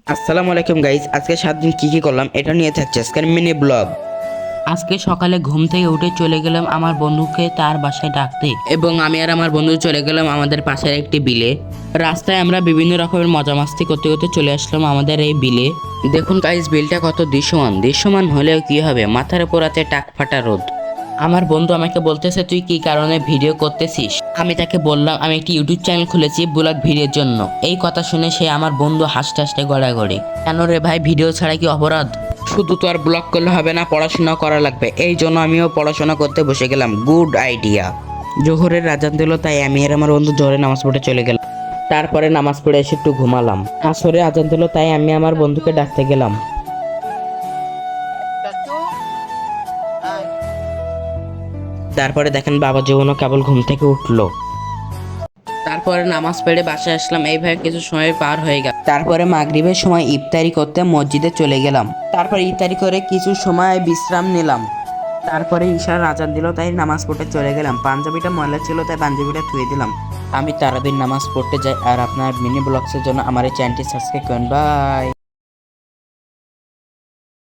আসসালামু আলাইকুম গাইস, আজকে 7 দিন কি করলাম এটা নিয়ে থাকছে আজকের মিনি ব্লগ। আজকে সকালে ঘুম থেকে উঠে চলে গেলাম আমার বন্ধুকে তার বাসায় ডাকতে, এবং আমি আর আমার বন্ধু চলে গেলাম আমাদের পাশের একটি বিলে। রাস্তায় আমরা বিভিন্ন রকমের মজা মাস্তি করতে করতে চলে আসলাম আমাদের এই বিলে। দেখুন গাইস, বিলটা কত দৃশ্যমান হলেও কি হবে, মাথার উপর আছে টাক ফাটা রোদ। আমার বন্ধু আমাকে বলতেছে তুই কি কারণে ভিডিও করতেছিস। আমি তাকে বললাম আমি একটি ইউটিউব চ্যানেল খুলেছি ব্লগ ভিডিওর জন্য। এই কথা শুনে সে আমার বন্ধু হাসতে হাসতে গড়াগড়ি। কেন রে ভাই, ভিডিও ছাড়া কি অপরাধ? শুধু তো আর ব্লগ করলে হবে না, পড়াশোনা করা লাগবে। এই জন্য আমিও পড়াশোনা করতে বসে গেলাম। Good idea. জোহরের আজান দিল, তাই আমি আর আমার বন্ধু জোহরে নামাজ পড়তে চলে গেলাম। তারপরে নামাজ পড়ে এসে একটু ঘুমালাম। আসরে আজান দিল, তাই আমি আমার বন্ধুকে ডাকতে গেলাম। তারপরে দেখেন বাবা জীবনও কেবল ঘুম থেকে উঠলো। তারপরে নামাজ পড়ে বাসায় আসলাম। এইভাবে কিছু সময় পার হয়ে গেল। তারপরে মাগরিবের সময় ইফতারি করতে মসজিদে চলে গেলাম। তারপরে ইফতারি করে কিছু সময় বিশ্রাম নিলাম। তারপরে ঈশার আজান দিল, তাই নামাজ পড়তে চলে গেলাম। পাঞ্জাবিটা ময়লা ছিল, তাই পাঞ্জাবিটা ধুয়ে দিলাম। আমি তারাবির নামাজ পড়তে যাই। আর আপনার মিনি ব্লগসের জন্য আমার এই চ্যানেলটি সাবস্ক্রাইব করেন। বাই।